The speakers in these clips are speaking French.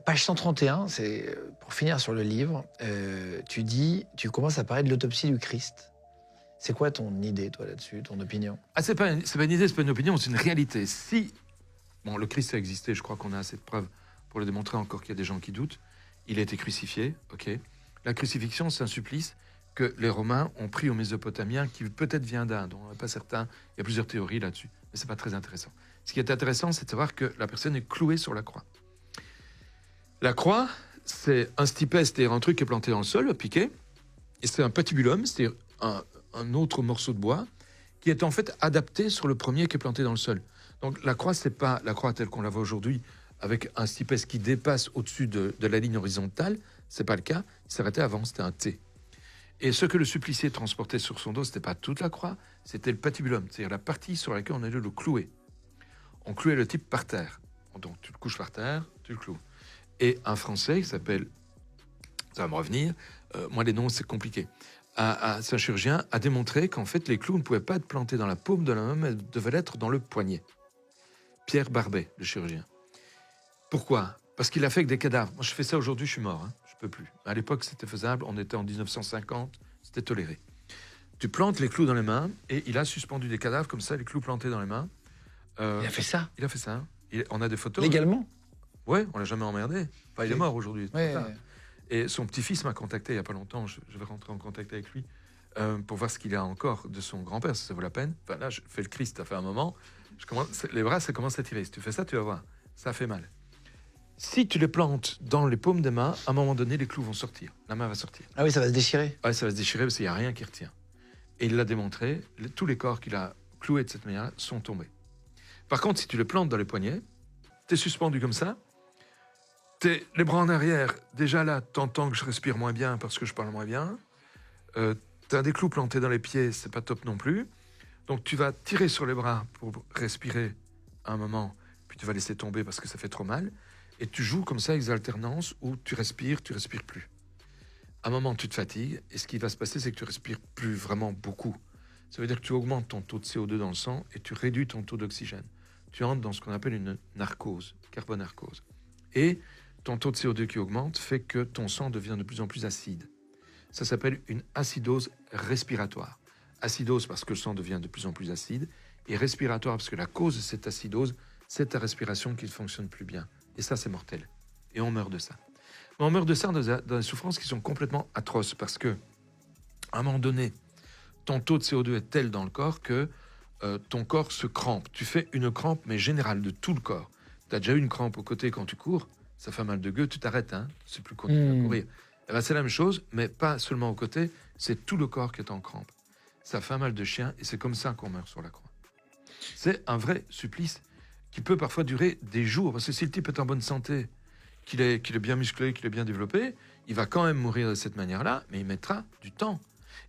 Page 131, c'est pour finir sur le livre, tu commences à parler de l'autopsie du Christ. C'est quoi ton idée, toi, là-dessus, ton opinion? Ah, c'est pas une idée, c'est pas une opinion, c'est une réalité. Si le Christ a existé, je crois qu'on a assez de preuves pour le démontrer, encore qu'il y a des gens qui doutent. Il a été crucifié, ok. La crucifixion, c'est un supplice que les Romains ont pris aux Mésopotamiens, qui peut-être vient d'Inde, on n'est pas certain. Il y a plusieurs théories là-dessus, mais c'est pas très intéressant. Ce qui est intéressant, c'est de savoir que la personne est clouée sur la croix. La croix, c'est un stipès, c'est-à-dire un truc qui est planté dans le sol, piqué, et c'est un patibulum, c'est-à-dire un autre morceau de bois, qui est en fait adapté sur le premier qui est planté dans le sol. Donc la croix, c'est pas la croix telle qu'on la voit aujourd'hui, avec un stipès qui dépasse au-dessus de la ligne horizontale. C'est pas le cas. Il s'arrêtait avant, c'était un T. Et ce que le supplicié transportait sur son dos, c'était pas toute la croix, c'était le patibulum, c'est-à-dire la partie sur laquelle on allait le clouer. On clouait le type par terre. Donc tu le couches par terre, tu le cloues. Et un Français qui s'appelle, ça va me revenir, moi les noms c'est compliqué, c'est un chirurgien, a démontré qu'en fait les clous ne pouvaient pas être plantés dans la paume de la main, mais elles devaient l'être dans le poignet. Pierre Barbet, le chirurgien. Pourquoi? Parce qu'il a fait avec des cadavres. Moi je fais ça aujourd'hui, je suis mort, je peux plus. À l'époque c'était faisable, on était en 1950, c'était toléré. Tu plantes les clous dans les mains, et il a suspendu des cadavres comme ça, les clous plantés dans les mains. Il a fait ça? Il a fait ça. On a des photos. Légalement? Ouais, on l'a jamais emmerdé. Enfin, il est mort aujourd'hui. Ouais. Et son petit-fils m'a contacté il y a pas longtemps. Je vais rentrer en contact avec lui pour voir ce qu'il a encore de son grand-père, si ça vaut la peine. Enfin, là, je fais le Christ, ça fait un moment. Les bras, ça commence à tirer. Si tu fais ça, tu vas voir. Ça fait mal. Si tu les plantes dans les paumes des mains, à un moment donné, les clous vont sortir. La main va sortir. Ah oui, ça va se déchirer? Ouais, ça va se déchirer parce qu'il n'y a rien qui retient. Et il l'a démontré. Tous les corps qu'il a cloués de cette manière sont tombés. Par contre, si tu les plantes dans les poignets, tu es suspendu comme ça. Les bras en arrière, déjà là, t'entends que je respire moins bien parce que je parle moins bien. T'as des clous plantés dans les pieds, c'est pas top non plus. Donc tu vas tirer sur les bras pour respirer un moment, puis tu vas laisser tomber parce que ça fait trop mal. Et tu joues comme ça avec des alternances où tu respires plus. À un moment, tu te fatigues, et ce qui va se passer, c'est que tu respires plus vraiment beaucoup. Ça veut dire que tu augmentes ton taux de CO2 dans le sang et tu réduis ton taux d'oxygène. Tu entres dans ce qu'on appelle une narcose, carbonarcose. Et ton taux de CO2 qui augmente fait que ton sang devient de plus en plus acide. Ça s'appelle une acidose respiratoire. Acidose parce que le sang devient de plus en plus acide, et respiratoire parce que la cause de cette acidose, c'est ta respiration qui ne fonctionne plus bien. Et ça, c'est mortel. Et on meurt de ça. Mais on meurt de ça dans des souffrances qui sont complètement atroces, parce que, à un moment donné, ton taux de CO2 est tel dans le corps que ton corps se crampe. Tu fais une crampe, mais générale, de tout le corps. Tu as déjà eu une crampe au côté quand tu cours, ça fait mal de gueule, tu t'arrêtes, c'est plus continuer à courir. Eh ben, c'est la même chose, mais pas seulement au côté, c'est tout le corps qui est en crampe. Ça fait mal de chien, et c'est comme ça qu'on meurt sur la croix. C'est un vrai supplice qui peut parfois durer des jours, parce que si le type est en bonne santé, qu'il est bien musclé, qu'il est bien développé, il va quand même mourir de cette manière-là, mais il mettra du temps.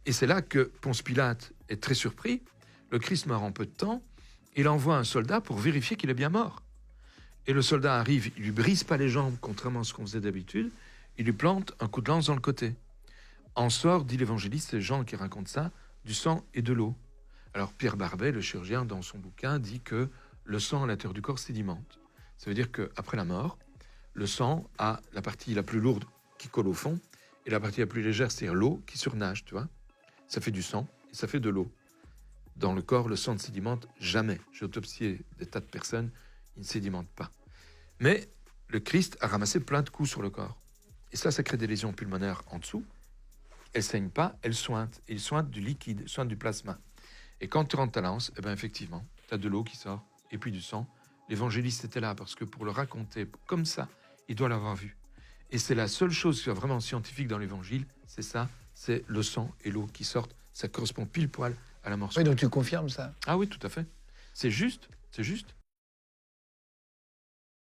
Et c'est là que Ponce Pilate est très surpris. Le Christ meurt en peu de temps. Il envoie un soldat pour vérifier qu'il est bien mort. Et le soldat arrive, il lui brise pas les jambes, contrairement à ce qu'on faisait d'habitude. Il lui plante un coup de lance dans le côté. En sort, dit l'évangéliste, c'est Jean qui raconte ça, du sang et de l'eau. Alors Pierre Barbet, le chirurgien, dans son bouquin, dit que le sang à l'intérieur du corps sédimente. Ça veut dire qu'après la mort, le sang a la partie la plus lourde qui colle au fond, et la partie la plus légère, c'est l'eau qui surnage, tu vois. Ça fait du sang et ça fait de l'eau. Dans le corps, le sang ne sédimente jamais. J'ai autopsié des tas de personnes, il ne sédimente pas. Mais le Christ a ramassé plein de coups sur le corps. Et ça crée des lésions pulmonaires en dessous. Elles ne saignent pas, elles sointent. Et ils sointent du liquide, sointent du plasma. Et quand tu rentres ta lance, eh ben effectivement, tu as de l'eau qui sort et puis du sang. L'évangéliste était là parce que pour le raconter comme ça, il doit l'avoir vu. Et c'est la seule chose qui est vraiment scientifique dans l'évangile, c'est ça, c'est le sang et l'eau qui sortent. Ça correspond pile poil à la mort. Oui, donc tu confirmes ça? Ah oui, tout à fait. C'est juste, c'est juste.